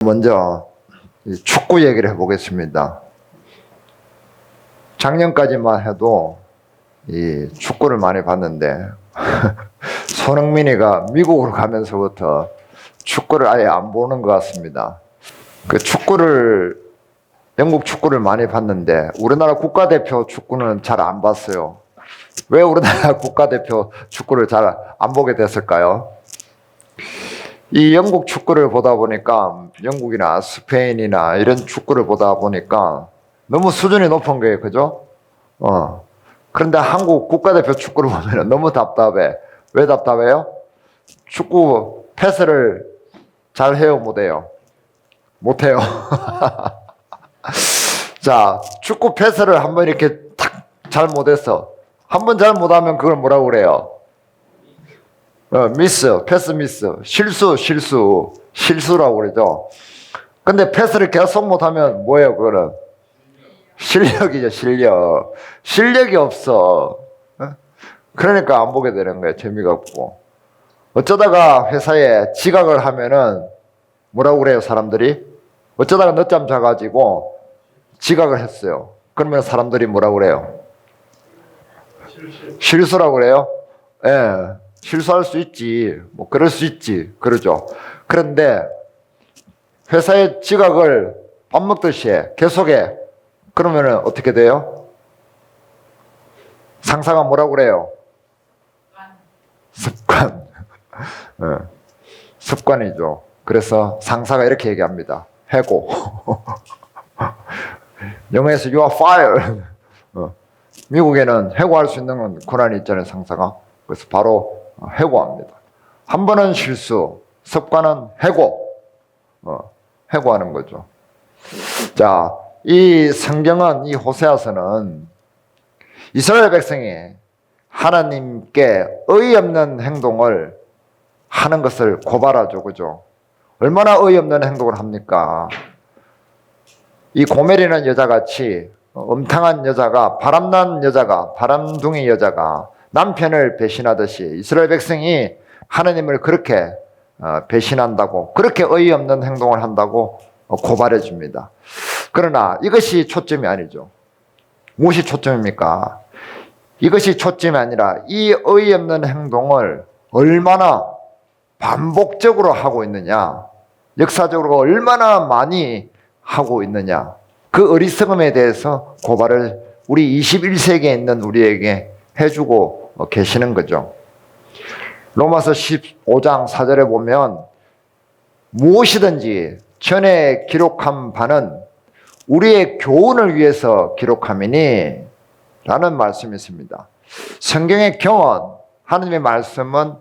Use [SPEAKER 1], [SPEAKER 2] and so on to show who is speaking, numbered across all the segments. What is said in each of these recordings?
[SPEAKER 1] 먼저 축구 얘기를 해보겠습니다. 작년까지만 해도 이 축구를 많이 봤는데 손흥민이가 미국으로 가면서부터 축구를 아예 안 보는 것 같습니다. 그 영국 축구를 많이 봤는데 우리나라 국가대표 축구는 잘 안 봤어요. 왜 우리나라 국가대표 축구를 잘 안 보게 됐을까요? 이 영국 축구를 보다 보니까 영국이나 스페인이나 이런 축구를 보다 보니까 너무 수준이 높은 거예요. 그죠? 그런데 한국 국가대표 축구를 보면 너무 답답해. 왜 답답해요? 축구 패스를 잘 해요, 못해요? 못해요. 자, 축구 패스를 한번 이렇게 탁 잘 못했어. 한번 잘 못하면 그걸 뭐라고 그래요? 미스, 패스 미스, 실수라고 그러죠. 근데 패스를 계속 못하면 뭐예요, 그거는? 실력이죠, 실력. 실력이 없어. 그러니까 안 보게 되는 거예요, 재미가 없고. 어쩌다가 회사에 지각을 하면은 뭐라고 그래요, 사람들이? 어쩌다가 늦잠 자가지고 지각을 했어요. 그러면 사람들이 뭐라고 그래요? 실수라고 그래요? 예. 실수할 수 있지. 뭐 그럴 수 있지. 그러죠. 그런데 회사에 지각을 밥 먹듯이 계속해. 그러면은 어떻게 돼요? 상사가 뭐라고 그래요? 습관. 습관이죠. 그래서 상사가 이렇게 얘기합니다. 해고. 영어에서 you are fired. 미국에는 해고할 수 있는 권한이 있잖아요, 상사가. 그래서 바로 해고합니다. 한 번은 실수, 습관은 해고. 해고하는 거죠. 자, 이 성경은, 이 호세아서는 이스라엘 백성이 하나님께 어이없는 행동을 하는 것을 고발하죠. 그죠? 얼마나 어이없는 행동을 합니까? 이 고멜이라는 여자같이 음탕한 여자가, 바람난 여자가, 바람둥이 여자가 남편을 배신하듯이 이스라엘 백성이 하나님을 그렇게 배신한다고, 그렇게 어이없는 행동을 한다고 고발해 줍니다. 그러나 이것이 초점이 아니죠. 무엇이 초점입니까? 이것이 초점이 아니라 이 어이없는 행동을 얼마나 반복적으로 하고 있느냐, 역사적으로 얼마나 많이 하고 있느냐, 그 어리석음에 대해서 고발을 우리 21세기에 있는 우리에게 해주고 계시는 거죠. 로마서 15장 4절에 보면 무엇이든지 전에 기록한 바는 우리의 교훈을 위해서 기록함이니 라는 말씀이 있습니다. 성경의 경언, 하나님의 말씀은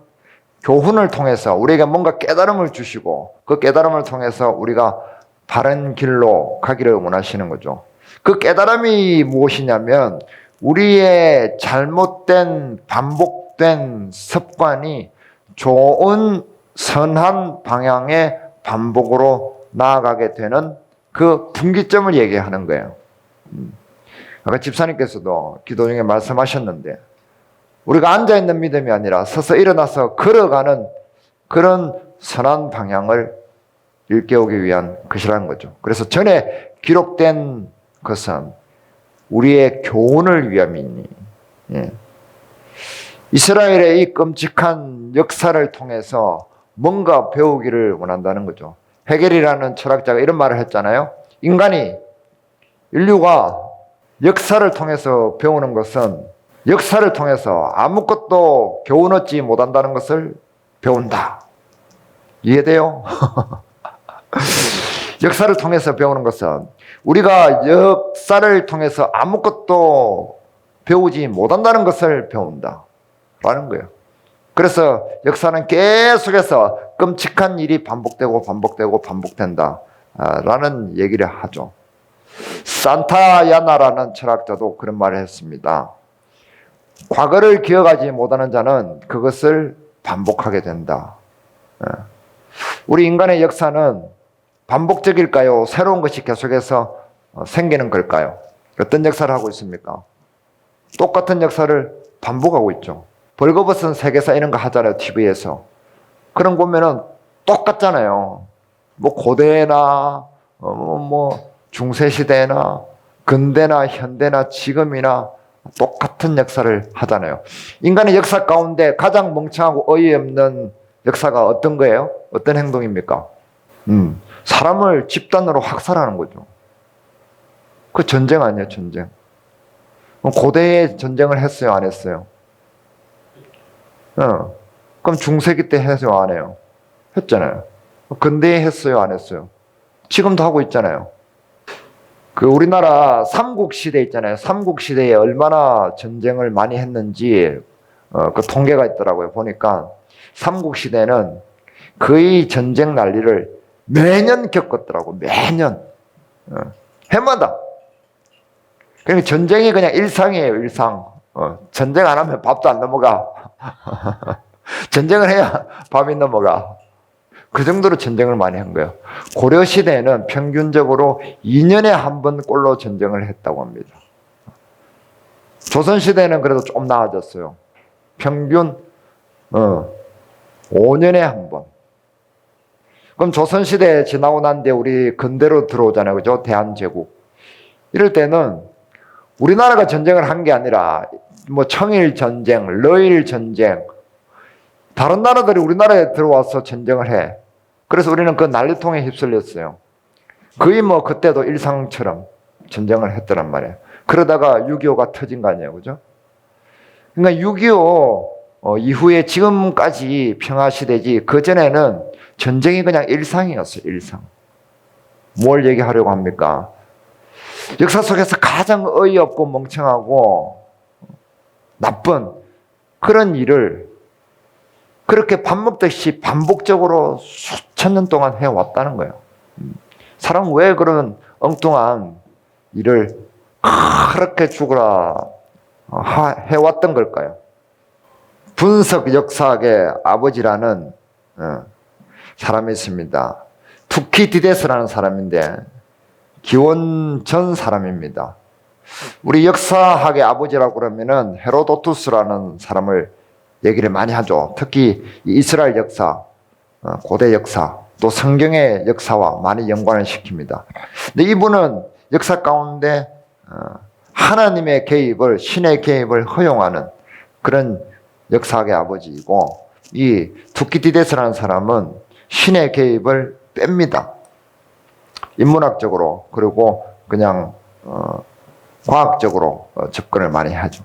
[SPEAKER 1] 교훈을 통해서 우리에게 뭔가 깨달음을 주시고 그 깨달음을 통해서 우리가 바른 길로 가기를 원하시는 거죠. 그 깨달음이 무엇이냐면 우리의 잘못된 반복된 습관이 좋은 선한 방향의 반복으로 나아가게 되는 그 분기점을 얘기하는 거예요. 아까 집사님께서도 기도 중에 말씀하셨는데 우리가 앉아있는 믿음이 아니라 서서 일어나서 걸어가는 그런 선한 방향을 일깨우기 위한 것이라는 거죠. 그래서 전에 기록된 것은 우리의 교훈을 위함이니, 이스라엘의 이 끔찍한 역사를 통해서 뭔가 배우기를 원한다는 거죠. 헤겔이라는 철학자가 이런 말을 했잖아요. 인류가 역사를 통해서 배우는 것은 역사를 통해서 아무것도 교훈 얻지 못한다는 것을 배운다. 이해돼요? 역사를 통해서 배우는 것은 우리가 역사를 통해서 아무것도 배우지 못한다는 것을 배운다 라는 거예요. 그래서 역사는 계속해서 끔찍한 일이 반복된다 라는 얘기를 하죠. 산타야나라는 철학자도 그런 말을 했습니다. 과거를 기억하지 못하는 자는 그것을 반복하게 된다. 우리 인간의 역사는 반복적일까요? 새로운 것이 계속해서 생기는 걸까요? 어떤 역사를 하고 있습니까? 똑같은 역사를 반복하고 있죠. 벌거벗은 세계사 이런 거 하잖아요, TV에서. 그런 거 보면은 똑같잖아요. 뭐 고대나 뭐 중세시대나 근대나 현대나 지금이나 똑같은 역사를 하잖아요. 인간의 역사 가운데 가장 멍청하고 어이없는 역사가 어떤 거예요? 어떤 행동입니까? 사람을 집단으로 학살하는 거죠. 그 전쟁 아니에요, 전쟁. 고대에 전쟁을 했어요, 안 했어요? 그럼 중세기 때 했어요, 안 해요? 했잖아요. 근대에 했어요, 안 했어요? 지금도 하고 있잖아요. 그 우리나라 삼국시대 있잖아요. 삼국시대에 얼마나 전쟁을 많이 했는지 그 통계가 있더라고요. 보니까 삼국시대는 거의 전쟁 난리를 매년 겪었더라고. 매년. 해마다. 그러니까 전쟁이 그냥 일상이에요. 일상. 전쟁 안 하면 밥도 안 넘어가. 전쟁을 해야 밥이 넘어가. 그 정도로 전쟁을 많이 한 거예요. 고려시대에는 평균적으로 2년에 한 번 꼴로 전쟁을 했다고 합니다. 조선시대는 그래도 좀 나아졌어요. 평균 5년에 한 번. 그럼 조선시대 지나고 난 뒤에 우리 근대로 들어오잖아요. 그죠? 대한제국. 이럴 때는 우리나라가 전쟁을 한 게 아니라 뭐 청일전쟁, 러일전쟁, 다른 나라들이 우리나라에 들어와서 전쟁을 해. 그래서 우리는 그 난리통에 휩쓸렸어요. 거의 뭐 그때도 일상처럼 전쟁을 했더란 말이에요. 그러다가 6.25가 터진 거 아니에요. 그죠? 그러니까 6.25 이후에 지금까지 평화시대지, 그전에는 전쟁이 그냥 일상이었어요. 일상. 뭘 얘기하려고 합니까? 역사 속에서 가장 어이없고 멍청하고 나쁜 그런 일을 그렇게 밥 먹듯이 반복적으로 수천 년 동안 해왔다는 거예요. 사람은 왜 그런 엉뚱한 일을 그렇게 죽으라 해왔던 걸까요? 분석 역사학의 아버지라는 사람이 있습니다. 투키디데스라는 사람인데 기원전 사람입니다. 우리 역사학의 아버지라고 그러면은 헤로도투스라는 사람을 얘기를 많이 하죠. 특히 이스라엘 역사, 고대 역사, 또 성경의 역사와 많이 연관을 시킵니다. 근데 이분은 역사 가운데 하나님의 개입을, 신의 개입을 허용하는 그런 역사학의 아버지이고, 이 투키디데스라는 사람은 신의 개입을 뺍니다. 인문학적으로, 그리고 그냥 과학적으로 접근을 많이 하죠.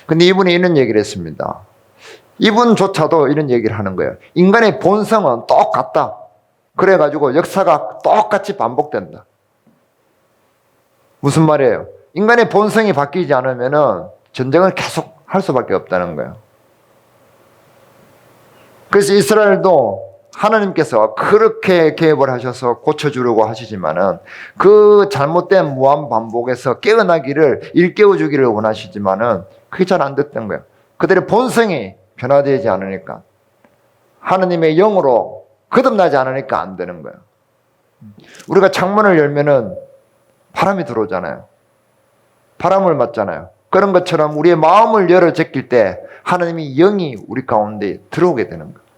[SPEAKER 1] 근데 이분이 이런 얘기를 했습니다. 이분조차도 이런 얘기를 하는 거예요. 인간의 본성은 똑같다. 그래가지고 역사가 똑같이 반복된다. 무슨 말이에요? 인간의 본성이 바뀌지 않으면은 전쟁을 계속 할 수밖에 없다는 거예요. 그래서 이스라엘도 하나님께서 그렇게 개입을 하셔서 고쳐주려고 하시지만은 그 잘못된 무한 반복에서 깨어나기를 일깨워주기를 원하시지만은 그게 잘 안 됐던 거예요. 그들의 본성이 변화되지 않으니까, 하나님의 영으로 거듭나지 않으니까 안 되는 거예요. 우리가 창문을 열면은 바람이 들어오잖아요. 바람을 맞잖아요. 그런 것처럼 우리의 마음을 열어 제낄 때 하나님의 영이 우리 가운데 들어오게 되는 거예요.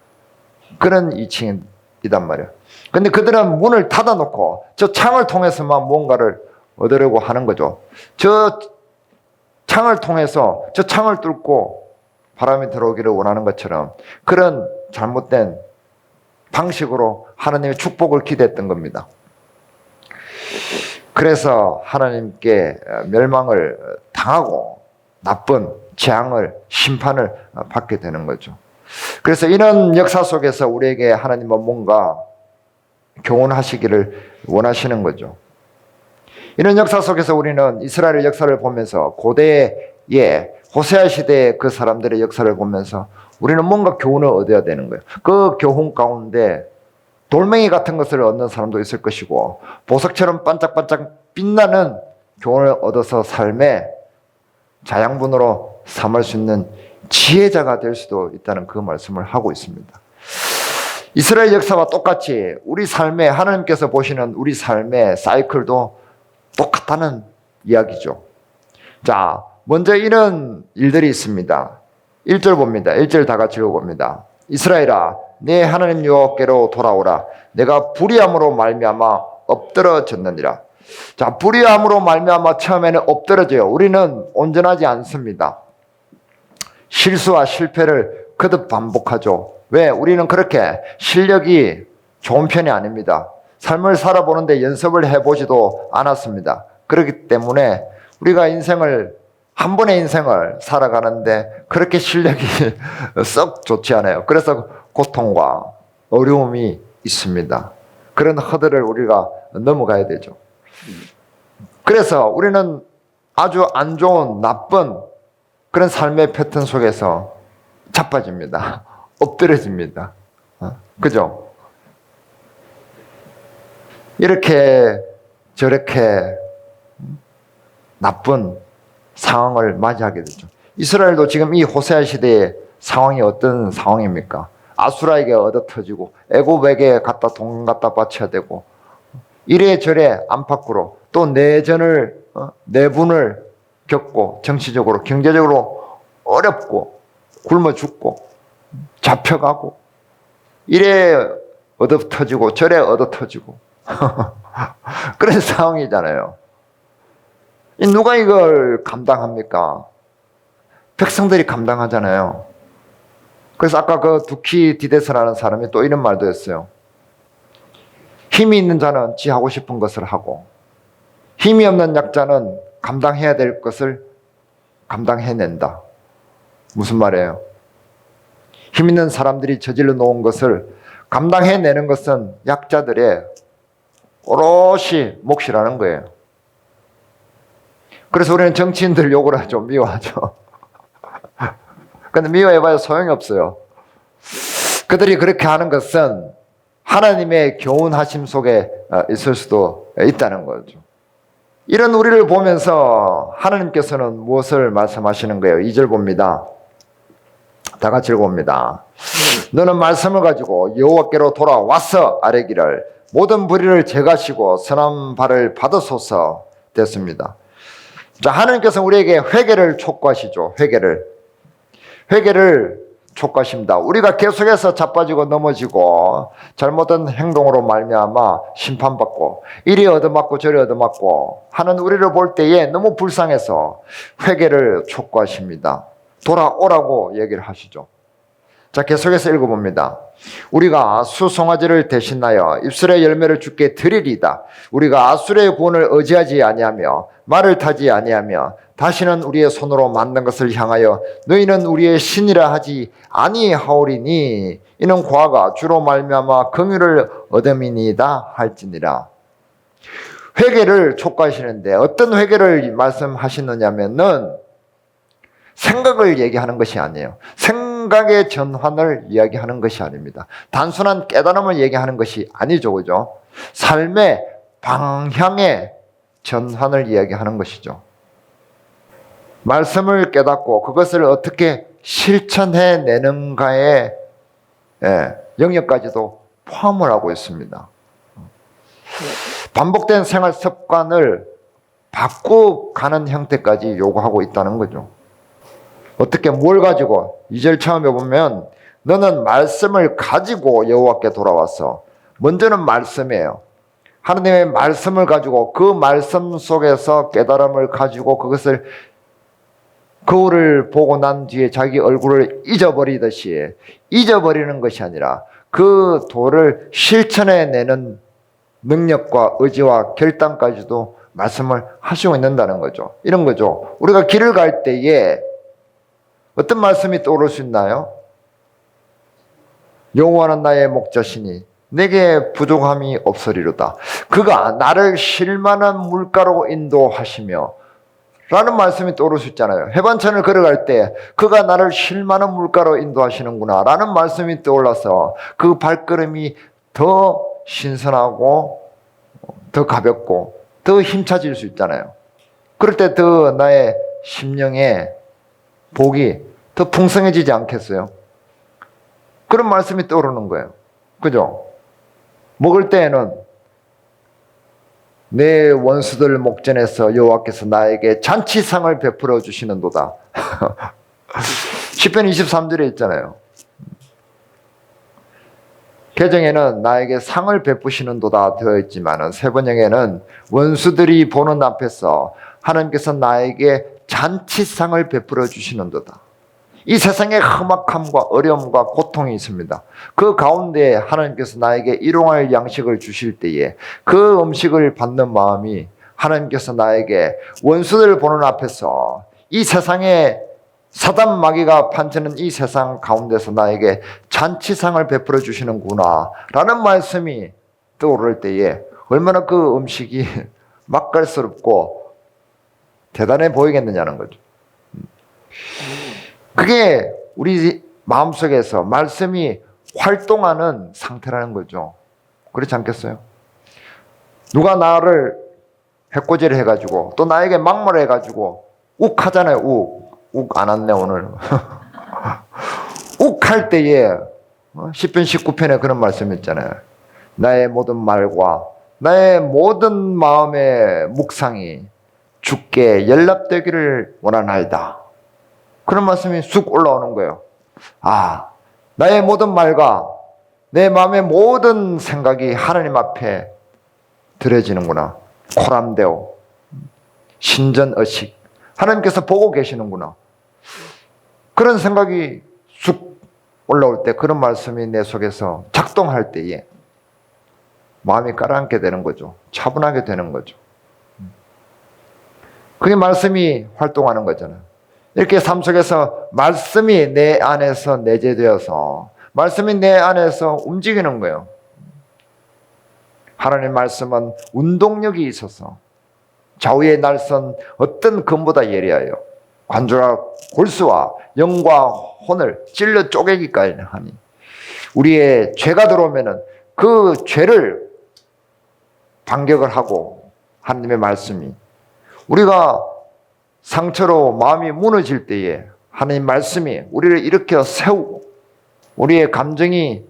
[SPEAKER 1] 그런 이칭이단 말이에요. 근데 그들은 문을 닫아놓고 저 창을 통해서만 뭔가를 얻으려고 하는 거죠. 저 창을 통해서, 저 창을 뚫고 바람이 들어오기를 원하는 것처럼 그런 잘못된 방식으로 하나님의 축복을 기대했던 겁니다. 그래서 하나님께 멸망을 당하고 나쁜 재앙을, 심판을 받게 되는 거죠. 그래서 이런 역사 속에서 우리에게 하나님은 뭔가 교훈하시기를 원하시는 거죠. 이런 역사 속에서 우리는 이스라엘의 역사를 보면서, 고대의 호세아 시대의 그 사람들의 역사를 보면서 우리는 뭔가 교훈을 얻어야 되는 거예요. 그 교훈 가운데 돌멩이 같은 것을 얻는 사람도 있을 것이고, 보석처럼 반짝반짝 빛나는 교훈을 얻어서 삶의 자양분으로 삼을 수 있는 지혜자가 될 수도 있다는 그 말씀을 하고 있습니다. 이스라엘 역사와 똑같이 우리 삶에, 하나님께서 보시는 우리 삶의 사이클도 똑같다는 이야기죠. 자, 먼저 이런 일들이 있습니다. 1절 봅니다. 1절 다 같이 읽어봅니다. 이스라엘아, 내 하나님 여호와께로 돌아오라. 내가 불의함으로 말미암아 엎드러졌느니라. 자, 불의함으로 말미암아 처음에는 엎드러져요. 우리는 온전하지 않습니다. 실수와 실패를 거듭 반복하죠. 왜? 우리는 그렇게 실력이 좋은 편이 아닙니다. 삶을 살아보는데 연습을 해보지도 않았습니다. 그렇기 때문에 우리가 한 번의 인생을 살아가는데 그렇게 실력이 썩 좋지 않아요. 그래서 고통과 어려움이 있습니다. 그런 허들을 우리가 넘어가야 되죠. 그래서 우리는 아주 안 좋은, 나쁜 그런 삶의 패턴 속에서 자빠집니다. 엎드려집니다. 그죠? 이렇게 저렇게 나쁜 상황을 맞이하게 되죠. 이스라엘도 지금 이 호세아 시대의 상황이 어떤 상황입니까? 아수라에게 얻어터지고 애굽에게 돈 갖다 바쳐야 되고 이래저래 안팎으로 또 내분을 겪고 정치적으로 경제적으로 어렵고 굶어 죽고 잡혀가고 이래 얻어터지고 저래 얻어터지고 그런 상황이잖아요. 누가 이걸 감당합니까? 백성들이 감당하잖아요. 그래서 아까 그 두키디데스라는 사람이 또 이런 말도 했어요. 힘이 있는 자는 지 하고 싶은 것을 하고 힘이 없는 약자는 감당해야 될 것을 감당해낸다. 무슨 말이에요? 힘 있는 사람들이 저질러 놓은 것을 감당해내는 것은 약자들의 오롯이 몫이라는 거예요. 그래서 우리는 정치인들 욕을 하죠. 미워하죠. 근데 미워해봐야 소용이 없어요. 그들이 그렇게 하는 것은 하나님의 교훈하심 속에 있을 수도 있다는 거죠. 이런 우리를 보면서 하나님께서는 무엇을 말씀하시는 거예요? 2절 봅니다. 다 같이 읽어봅니다. 너는 말씀을 가지고 여호와께로 돌아와서 아뢰기를 모든 불의를 제가시고 선한 발을 받으소서 됐습니다. 자, 하나님께서 우리에게 회개를 촉구하시죠. 회개를 촉구하십니다. 우리가 계속해서 자빠지고 넘어지고 잘못된 행동으로 말미암아 심판받고 이리 얻어맞고 저리 얻어맞고 하는 우리를 볼 때에 너무 불쌍해서 회개를 촉구하십니다. 돌아오라고 얘기를 하시죠. 자, 계속해서 읽어봅니다. 우리가 수송아지를 대신하여 입술의 열매를 주께 드리리다. 우리가 아수르의 구원을 의지하지 아니하며 말을 타지 아니하며 다시는 우리의 손으로 만든 것을 향하여 너희는 우리의 신이라 하지 아니하오리니 이는 고아가 주로 말미암아 긍휼을 얻음이니이다 할지니라. 회개를 촉구하시는데 어떤 회개를 말씀하시느냐면은 생각을 얘기하는 것이 아니에요. 생각의 전환을 이야기하는 것이 아닙니다. 단순한 깨달음을 얘기하는 것이 아니죠. 그죠? 삶의 방향의 전환을 이야기하는 것이죠. 말씀을 깨닫고 그것을 어떻게 실천해내는가의 영역까지도 포함을 하고 있습니다. 반복된 생활 습관을 바꾸가는 형태까지 요구하고 있다는 거죠. 어떻게 뭘 가지고 2절 처음에 보면 너는 말씀을 가지고 여호와께 돌아왔어. 먼저는 말씀이에요. 하나님의 말씀을 가지고 그 말씀 속에서 깨달음을 가지고 그것을 거울을 보고 난 뒤에 자기 얼굴을 잊어버리듯이 잊어버리는 것이 아니라 그 도를 실천해내는 능력과 의지와 결단까지도 말씀을 하시고 있는다는 거죠. 이런 거죠. 우리가 길을 갈 때에 어떤 말씀이 떠오를 수 있나요? 여호와는 나의 목자시니 내게 부족함이 없으리로다. 그가 나를 쉴만한 물가로 인도하시며 라는 말씀이 떠오를 수 있잖아요. 해반천을 걸어갈 때 그가 나를 쉴만한 물가로 인도하시는구나 라는 말씀이 떠올라서 그 발걸음이 더 신선하고 더 가볍고 더 힘차질 수 있잖아요. 그럴 때 더 나의 심령의 복이 더 풍성해지지 않겠어요? 그런 말씀이 떠오르는 거예요. 그죠? 먹을 때에는 내 원수들 목전에서 여호와께서 나에게 잔치상을 베풀어 주시는도다. 시편 23절에 있잖아요. 계정에는 나에게 상을 베푸시는도다 되어 있지만 세 번역에는 원수들이 보는 앞에서 하나님께서 나에게 잔치상을 베풀어 주시는도다. 이 세상에 험악함과 어려움과 고통이 있습니다. 그 가운데 하나님께서 나에게 일용할 양식을 주실 때에 그 음식을 받는 마음이 하나님께서 나에게 원수들 보는 앞에서 이 세상에 사단 마귀가 판치는 이 세상 가운데서 나에게 잔치상을 베풀어 주시는구나 라는 말씀이 떠오를 때에 얼마나 그 음식이 맛깔스럽고 대단해 보이겠느냐는 거죠. 그게 우리 마음속에서 말씀이 활동하는 상태라는 거죠. 그렇지 않겠어요? 누가 나를 해코지를 해가지고 또 나에게 막말을 해가지고 욱 하잖아요. 욱 안 왔네 오늘. 욱 할 때에 10편 19편에 그런 말씀 있잖아요. 나의 모든 말과 나의 모든 마음의 묵상이 주께 연락되기를 원하나이다. 그런 말씀이 쑥 올라오는 거예요. 아, 나의 모든 말과 내 마음의 모든 생각이 하나님 앞에 드려지는구나. 코람데오, 신전의식. 하나님께서 보고 계시는구나. 그런 생각이 쑥 올라올 때 그런 말씀이 내 속에서 작동할 때에 마음이 가라앉게 되는 거죠. 차분하게 되는 거죠. 그게 말씀이 활동하는 거잖아요. 이렇게 삶 속에서 말씀이 내 안에서 내재되어서 말씀이 내 안에서 움직이는 거예요. 하나님의 말씀은 운동력이 있어서 좌우의 날선 어떤 검보다 예리하여 관절과 골수와 영과 혼을 찔러 쪼개기까지 하니 우리의 죄가 들어오면은 그 죄를 반격을 하고 하나님의 말씀이 우리가 상처로 마음이 무너질 때에 하나님 말씀이 우리를 일으켜 세우고 우리의 감정이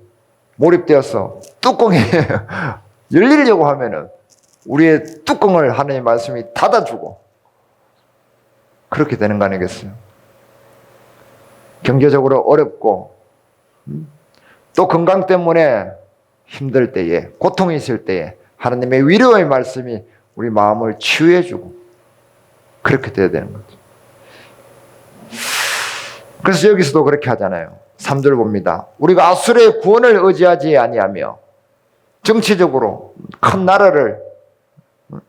[SPEAKER 1] 몰입되어서 뚜껑이 열리려고 하면은 우리의 뚜껑을 하나님 말씀이 닫아주고 그렇게 되는 거 아니겠어요? 경제적으로 어렵고 또 건강 때문에 힘들 때에 고통이 있을 때에 하나님의 위로의 말씀이 우리 마음을 치유해주고 그렇게 돼야 되는 거죠. 그래서 여기서도 그렇게 하잖아요. 3절 봅니다. 우리가 아수르의 구원을 의지하지 아니하며 정치적으로 큰 나라를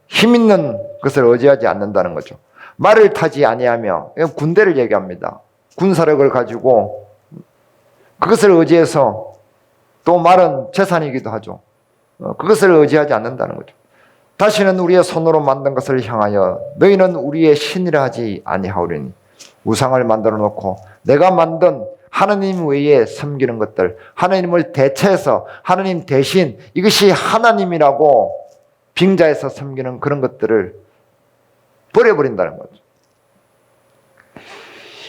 [SPEAKER 1] 힘 있는 것을 의지하지 않는다는 거죠. 말을 타지 아니하며 군대를 얘기합니다. 군사력을 가지고 그것을 의지해서 또 말은 재산이기도 하죠. 그것을 의지하지 않는다는 거죠. 다시는 우리의 손으로 만든 것을 향하여 너희는 우리의 신이라 하지 아니하오리니 우상을 만들어 놓고 내가 만든 하나님 외에 섬기는 것들 하나님을 대체해서 하나님 대신 이것이 하나님이라고 빙자해서 섬기는 그런 것들을 버려버린다는 거죠.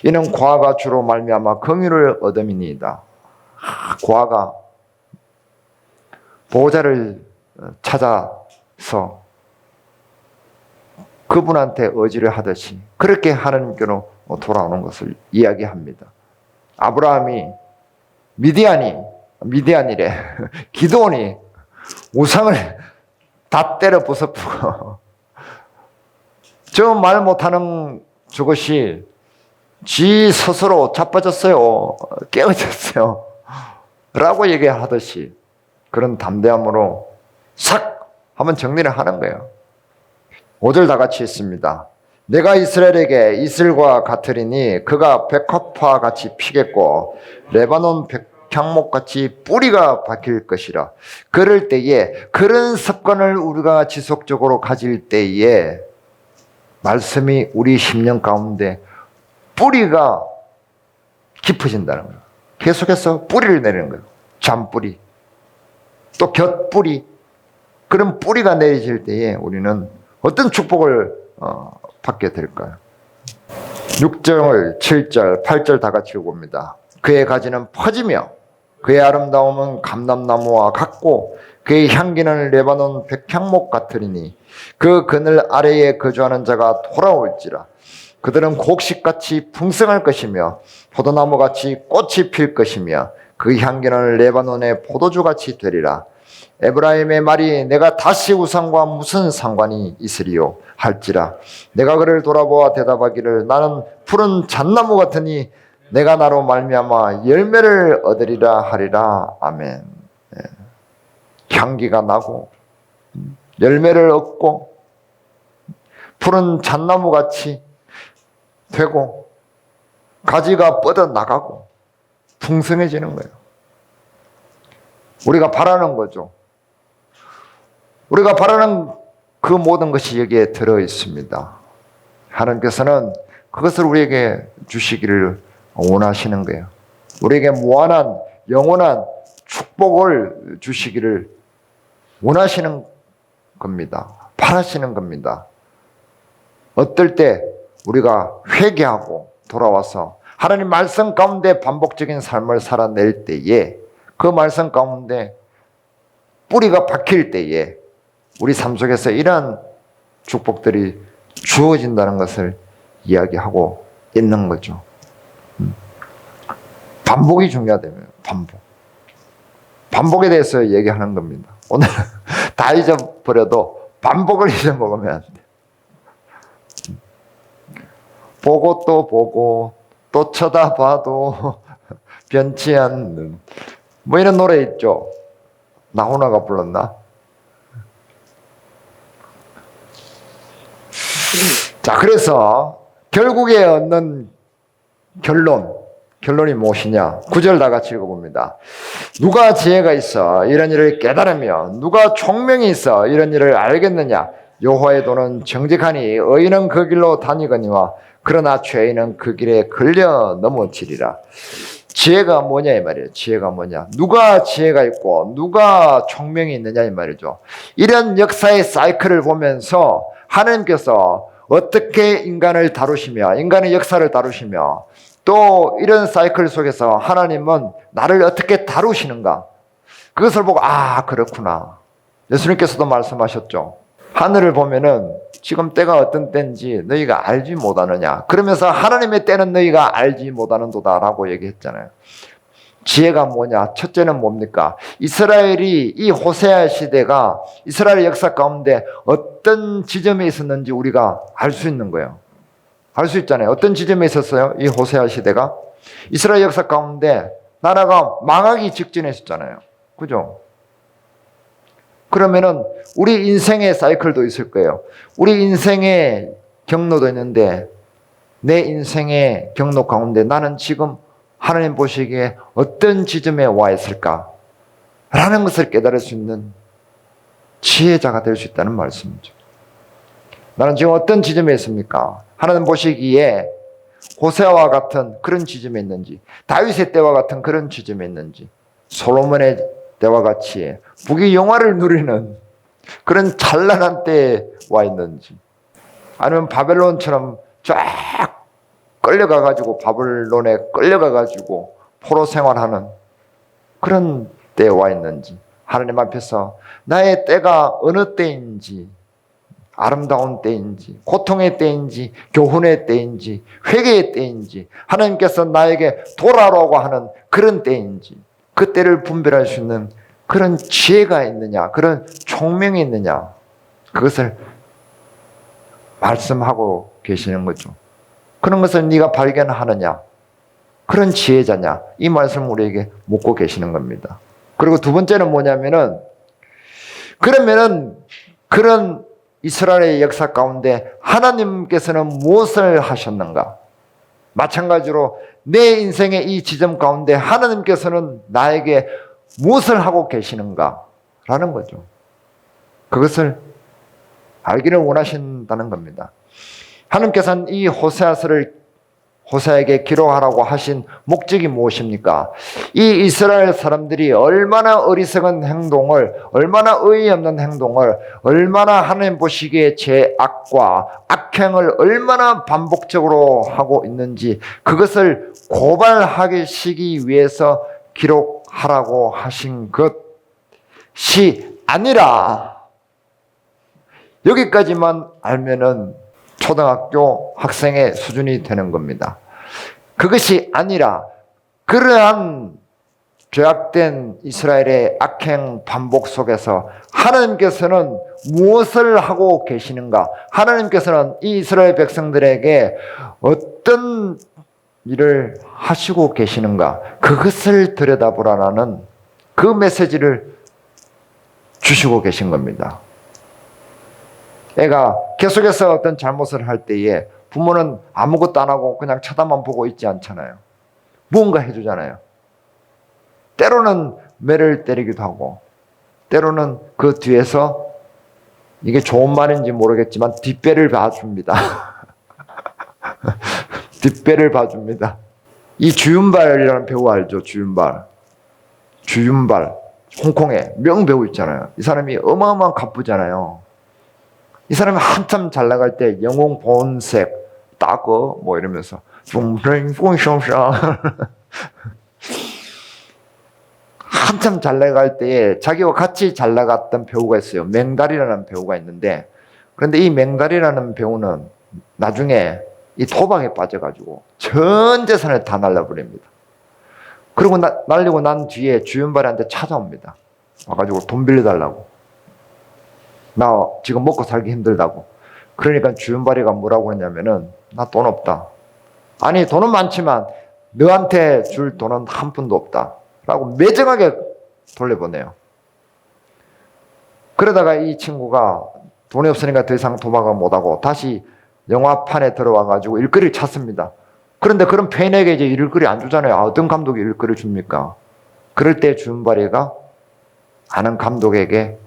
[SPEAKER 1] 이는 고아가 주로 말미암아 긍휼을 얻음이니이다. 고아가 보호자를 찾아서 그분한테 의지를 하듯이 그렇게 하나님께로 돌아오는 것을 이야기합니다. 아브라함이 미디안이래 기드온이 우상을 다 때려 부숴부고 저 말 못하는 저것이 지 스스로 자빠졌어요. 깨어졌어요. 라고 얘기하듯이 그런 담대함으로 싹 한번 정리를 하는 거예요. 5절 다 같이 있습니다. 내가 이스라엘에게 이슬과 같으리니 그가 백합화 같이 피겠고 레바논 백향목같이 뿌리가 박힐 것이라. 그럴 때에 그런 습관을 우리가 지속적으로 가질 때에 말씀이 우리 심령 가운데 뿌리가 깊어진다는 거예요. 계속해서 뿌리를 내리는 거예요. 잔뿌리 또 곁뿌리 그런 뿌리가 내려질 때에 우리는 어떤 축복을 받게 될까요? 6절, 7절, 8절 다 같이 읽어봅니다. 그의 가지는 퍼지며 그의 아름다움은 감람나무와 같고 그의 향기는 레바논 백향목 같으리니 그 그늘 아래에 거주하는 자가 돌아올지라. 그들은 곡식같이 풍성할 것이며 포도나무같이 꽃이 필 것이며 그 향기는 레바논의 포도주같이 되리라. 에브라임의 말이 내가 다시 우상과 무슨 상관이 있으리요 할지라. 내가 그를 돌아보아 대답하기를 나는 푸른 잣나무 같으니 내가 나로 말미암아 열매를 얻으리라 하리라. 아멘. 향기가 나고 열매를 얻고 푸른 잣나무 같이 되고 가지가 뻗어나가고 풍성해지는 거예요. 우리가 바라는 거죠. 우리가 바라는 그 모든 것이 여기에 들어 있습니다. 하나님께서는 그것을 우리에게 주시기를 원하시는 거예요. 우리에게 무한한 영원한 축복을 주시기를 원하시는 겁니다. 바라시는 겁니다. 어떨 때 우리가 회개하고 돌아와서 하나님 말씀 가운데 반복적인 삶을 살아낼 때에 그 말씀 가운데 뿌리가 박힐 때에 우리 삶 속에서 이러한 축복들이 주어진다는 것을 이야기하고 있는 거죠. 반복이 중요하다며. 반복에 대해서 얘기하는 겁니다. 오늘 다 잊어버려도 반복을 잊어먹으면 안 돼. 보고 또 쳐다봐도 변치 않는 뭐 이런 노래 있죠. 나훈아가 불렀나? 자, 그래서 결국에 얻는 결론이 무엇이냐? 9절 다 같이 읽어봅니다. 누가 지혜가 있어 이런 일을 깨달으며 누가 총명이 있어 이런 일을 알겠느냐? 여호와의 도는 정직하니 의인은 그 길로 다니거니와 그러나 죄인은 그 길에 걸려 넘어지리라. 지혜가 뭐냐 이 말이에요. 지혜가 뭐냐? 누가 지혜가 있고 누가 총명이 있느냐 이 말이죠. 이런 역사의 사이클을 보면서 하나님께서 어떻게 인간을 다루시며 인간의 역사를 다루시며 또 이런 사이클 속에서 하나님은 나를 어떻게 다루시는가? 그것을 보고 그렇구나. 예수님께서도 말씀하셨죠. 하늘을 보면은 지금 때가 어떤 때인지 너희가 알지 못하느냐. 그러면서 하나님의 때는 너희가 알지 못하는도다라고 얘기했잖아요. 지혜가 뭐냐? 첫째는 뭡니까? 이스라엘이 이 호세아 시대가 이스라엘 역사 가운데 어떤 지점에 있었는지 우리가 알 수 있는 거예요. 알 수 있잖아요. 어떤 지점에 있었어요? 이 호세아 시대가 이스라엘 역사 가운데 나라가 망하기 직전에 있었잖아요. 그죠? 그러면은 우리 인생의 사이클도 있을 거예요. 우리 인생의 경로도 있는데 내 인생의 경로 가운데 나는 지금 하나님 보시기에 어떤 지점에 와 있을까? 라는 것을 깨달을 수 있는 지혜자가 될 수 있다는 말씀이죠. 나는 지금 어떤 지점에 있습니까? 하나님 보시기에 호세아와 같은 그런 지점에 있는지, 다윗의 때와 같은 그런 지점에 있는지, 솔로몬의 때와 같이 부귀영화를 누리는 그런 찬란한 때에 와 있는지, 아니면 바벨론처럼 쫙 끌려가가지고 바벨론에 끌려가가지고 포로 생활하는 그런 때에 와 있는지, 하나님 앞에서 나의 때가 어느 때인지, 아름다운 때인지, 고통의 때인지, 교훈의 때인지, 회개의 때인지, 하나님께서 나에게 돌아오라고 하는 그런 때인지, 그 때를 분별할 수 있는 그런 지혜가 있느냐, 그런 총명이 있느냐, 그것을 말씀하고 계시는 거죠. 그런 것을 네가 발견하느냐, 그런 지혜자냐, 이 말씀을 우리에게 묻고 계시는 겁니다. 그리고 두 번째는 뭐냐면은, 그러면은 그런 이스라엘의 역사 가운데 하나님께서는 무엇을 하셨는가? 마찬가지로 내 인생의 이 지점 가운데 하나님께서는 나에게 무엇을 하고 계시는가? 라는 거죠. 그것을 알기를 원하신다는 겁니다. 하나님께서는 이 호세아에게 기록하라고 하신 목적이 무엇입니까? 이 이스라엘 사람들이 얼마나 어리석은 행동을, 얼마나 의의 없는 행동을, 얼마나 하나님 보시기에 죄악과 악행을 얼마나 반복적으로 하고 있는지 그것을 고발하시기 위해서 기록하라고 하신 것이 아니라, 여기까지만 알면은 초등학교 학생의 수준이 되는 겁니다. 그것이 아니라 그러한 죄악된 이스라엘의 악행 반복 속에서 하나님께서는 무엇을 하고 계시는가? 하나님께서는 이 이스라엘 백성들에게 어떤 일을 하시고 계시는가? 그것을 들여다보라는 그 메시지를 주시고 계신 겁니다. 애가 계속해서 어떤 잘못을 할 때에 부모는 아무것도 안 하고 그냥 쳐다만 보고 있지 않잖아요. 무언가 해주잖아요. 때로는 매를 때리기도 하고 때로는 그 뒤에서 이게 좋은 말인지 모르겠지만 뒷배를 봐줍니다. 뒷배를 봐줍니다. 이 주윤발이라는 배우 알죠? 주윤발. 홍콩에 명배우 있잖아요. 이 사람이 어마어마한 갑부잖아요. 이 사람이 한참 잘 나갈 때 영웅 본색 따거 뭐 이러면서 한참 잘 나갈 때에 자기와 같이 잘 나갔던 배우가 있어요. 맹달이라는 배우가 있는데, 그런데 이 맹달이라는 배우는 나중에 이 도박에 빠져가지고 전 재산을 다 날려버립니다. 그리고 날리고 난 뒤에 주윤발한테 찾아옵니다. 와가지고 돈 빌려달라고. 나 지금 먹고 살기 힘들다고. 그러니까 주윤발이가 뭐라고 했냐면은 나 돈 없다. 아니 돈은 많지만 너한테 줄 돈은 한 푼도 없다. 라고 매정하게 돌려보내요. 그러다가 이 친구가 돈이 없으니까 더 이상 도박을 못하고 다시 영화판에 들어와가지고 일거리를 찾습니다. 그런데 그런 팬에게 이제 일거리 안 주잖아요. 어떤 감독이 일거리 줍니까? 그럴 때 주윤발이가 아는 감독에게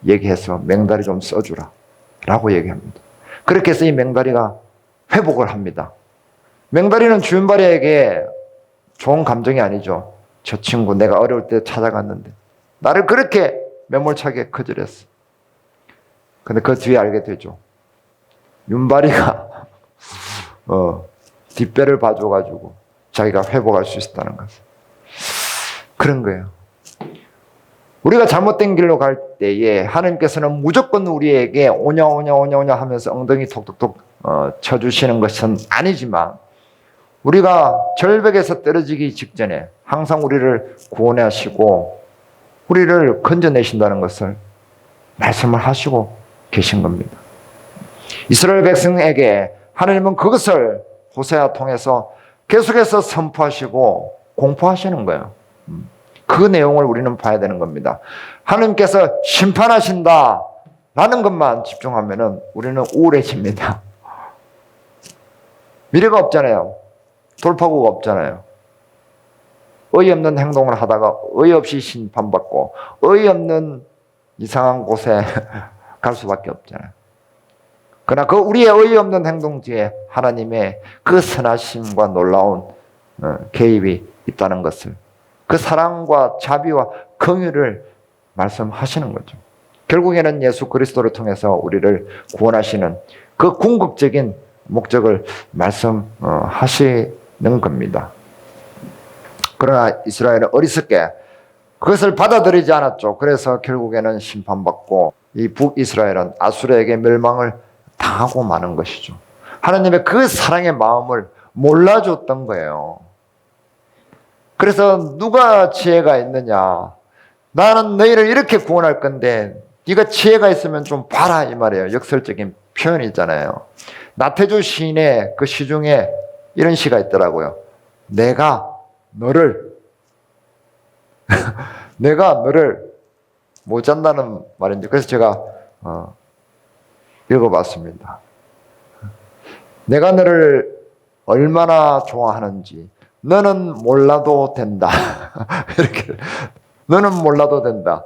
[SPEAKER 1] 얘기해서 맹다리 좀 써주라 라고 얘기합니다. 그렇게 해서 이 맹다리가 회복을 합니다. 맹다리는 주윤발이에게 좋은 감정이 아니죠. 저 친구 내가 어려울 때 찾아갔는데 나를 그렇게 매몰차게 거절했어. 근데 그 뒤에 알게 되죠. 윤발이가 뒷배를 봐줘가지고 자기가 회복할 수 있었다는 것을. 그런 거예요. 우리가 잘못된 길로 갈 때에 하나님께서는 무조건 우리에게 오냐 하면서 엉덩이 톡톡톡 쳐주시는 것은 아니지만 우리가 절벽에서 떨어지기 직전에 항상 우리를 구원하시고 우리를 건져내신다는 것을 말씀을 하시고 계신 겁니다. 이스라엘 백성에게 하나님은 그것을 호세아 통해서 계속해서 선포하시고 공포하시는 거예요. 그 내용을 우리는 봐야 되는 겁니다. 하나님께서 심판하신다 라는 것만 집중하면 우리는 우울해집니다. 미래가 없잖아요. 돌파구가 없잖아요. 어이없는 행동을 하다가 어이없이 심판받고 어이없는 이상한 곳에 갈 수밖에 없잖아요. 그러나 그 우리의 어이없는 행동 뒤에 하나님의 그 선하심과 놀라운 개입이 있다는 것을, 그 사랑과 자비와 긍휼을 말씀하시는 거죠. 결국에는 예수 그리스도를 통해서 우리를 구원하시는 그 궁극적인 목적을 말씀하시는 겁니다. 그러나 이스라엘은 어리석게 그것을 받아들이지 않았죠. 그래서 결국에는 심판받고 이 북이스라엘은 아수르에게 멸망을 당하고 마는 것이죠. 하나님의 그 사랑의 마음을 몰라줬던 거예요. 그래서 누가 지혜가 있느냐, 나는 너희를 이렇게 구원할 건데 네가 지혜가 있으면 좀 봐라 이 말이에요. 역설적인 표현이잖아요. 나태주 시인의 그 시 중에 이런 시가 있더라고요. 내가 너를 못 잔다는 말인데, 그래서 제가 읽어봤습니다. 내가 너를 얼마나 좋아하는지 너는 몰라도 된다. 이렇게 너는 몰라도 된다.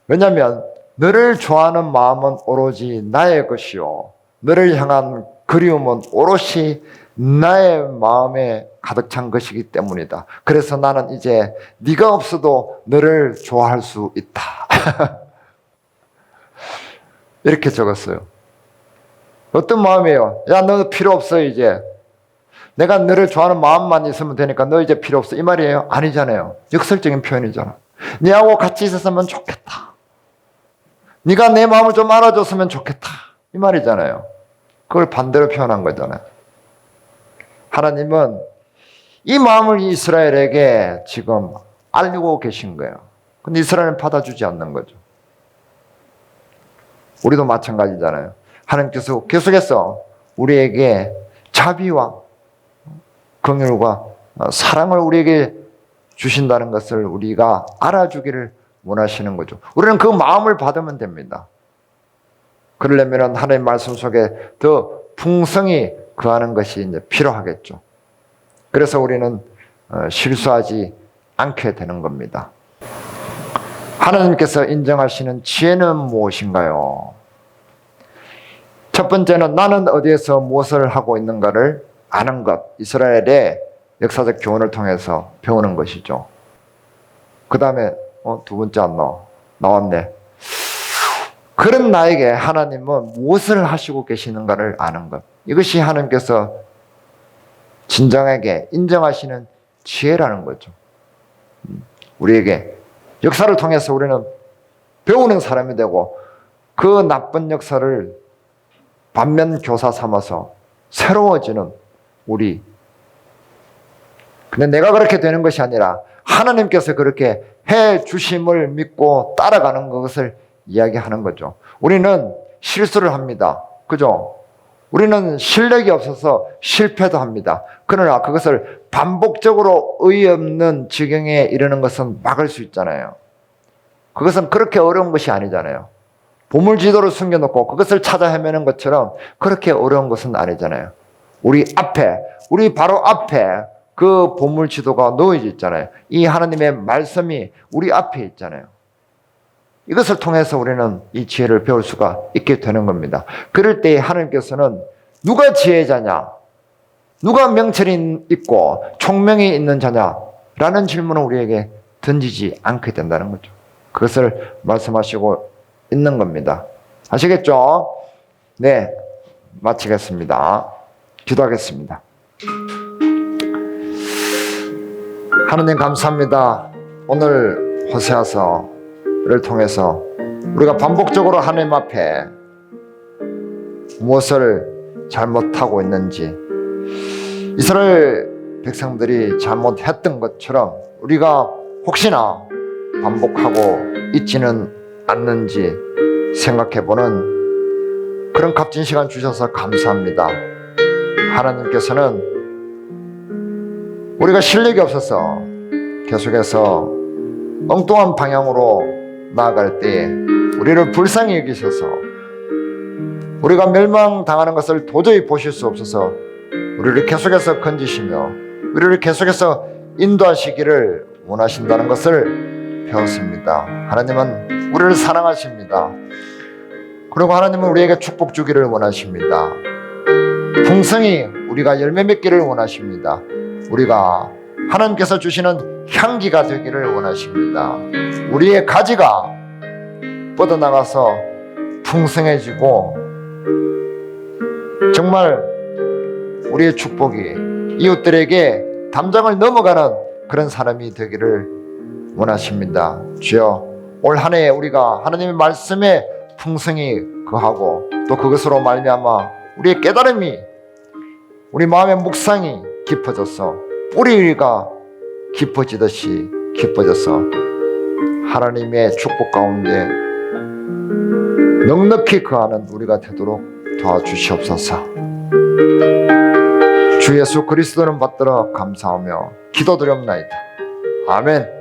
[SPEAKER 1] 왜냐하면 너를 좋아하는 마음은 오로지 나의 것이요, 너를 향한 그리움은 오롯이 나의 마음에 가득 찬 것이기 때문이다. 그래서 나는 이제 네가 없어도 너를 좋아할 수 있다. 이렇게 적었어요. 어떤 마음이에요? 야, 너 필요 없어 이제. 내가 너를 좋아하는 마음만 있으면 되니까 너 이제 필요 없어 이 말이에요? 아니잖아요. 역설적인 표현이잖아. 네하고 같이 있었으면 좋겠다. 네가 내 마음을 좀 알아줬으면 좋겠다 이 말이잖아요. 그걸 반대로 표현한 거잖아요. 하나님은 이 마음을 이스라엘에게 지금 알고 계신 거예요. 근데 이스라엘은 받아주지 않는 거죠. 우리도 마찬가지잖아요. 하나님께서 계속해서 우리에게 자비와 긍휼과 사랑을 우리에게 주신다는 것을 우리가 알아주기를 원하시는 거죠. 우리는 그 마음을 받으면 됩니다. 그러려면 하나님의 말씀 속에 더 풍성히 거하는 것이 이제 필요하겠죠. 그래서 우리는 실수하지 않게 되는 겁니다. 하나님께서 인정하시는 지혜는 무엇인가요? 첫 번째는 나는 어디에서 무엇을 하고 있는가를 아는 것. 이스라엘의 역사적 교훈을 통해서 배우는 것이죠. 그 다음에 두 번째 안 나왔네. 그런 나에게 하나님은 무엇을 하시고 계시는가를 아는 것. 이것이 하나님께서 진정하게 인정하시는 지혜라는 거죠. 우리에게 역사를 통해서 우리는 배우는 사람이 되고 그 나쁜 역사를 반면 교사 삼아서 새로워지는 우리. 근데 내가 그렇게 되는 것이 아니라 하나님께서 그렇게 해 주심을 믿고 따라가는 것을 이야기하는 거죠. 우리는 실수를 합니다. 그죠? 우리는 실력이 없어서 실패도 합니다. 그러나 그것을 반복적으로 어이없는 지경에 이르는 것은 막을 수 있잖아요. 그것은 그렇게 어려운 것이 아니잖아요. 보물지도를 숨겨놓고 그것을 찾아 헤매는 것처럼 그렇게 어려운 것은 아니잖아요. 우리 바로 앞에 그 보물지도가 놓여져 있잖아요. 이 하나님의 말씀이 우리 앞에 있잖아요. 이것을 통해서 우리는 이 지혜를 배울 수가 있게 되는 겁니다. 그럴 때 하나님께서는 누가 지혜자냐? 누가 명철이 있고 총명이 있는 자냐라는 질문을 우리에게 던지지 않게 된다는 거죠. 그것을 말씀하시고 있는 겁니다. 아시겠죠? 네, 마치겠습니다. 기도하겠습니다. 하나님 감사합니다. 오늘 호세아서를 통해서 우리가 반복적으로 하나님 앞에 무엇을 잘못하고 있는지, 이스라엘 백성들이 잘못했던 것처럼 우리가 혹시나 반복하고 있지는 않는지 생각해보는 그런 값진 시간 주셔서 감사합니다. 하나님께서는 우리가 실력이 없어서 계속해서 엉뚱한 방향으로 나아갈 때 우리를 불쌍히 여기셔서 우리가 멸망당하는 것을 도저히 보실 수 없어서 우리를 계속해서 건지시며 우리를 계속해서 인도하시기를 원하신다는 것을 배웠습니다. 하나님은 우리를 사랑하십니다. 그리고 하나님은 우리에게 축복 주기를 원하십니다. 풍성히 우리가 열매 맺기를 원하십니다. 우리가 하나님께서 주시는 향기가 되기를 원하십니다. 우리의 가지가 뻗어나가서 풍성해지고 정말 우리의 축복이 이웃들에게 담장을 넘어가는 그런 사람이 되기를 원하십니다. 주여, 올 한 해 우리가 하나님의 말씀에 풍성히 거하고 또 그것으로 말미암아 우리의 깨달음이, 우리 마음의 묵상이 깊어져서 뿌리가 깊어지듯이 깊어져서 하나님의 축복 가운데 넉넉히 거하는 우리가 되도록 도와주시옵소서. 주 예수 그리스도는 받들어 감사하며 기도드렸나이다. 아멘.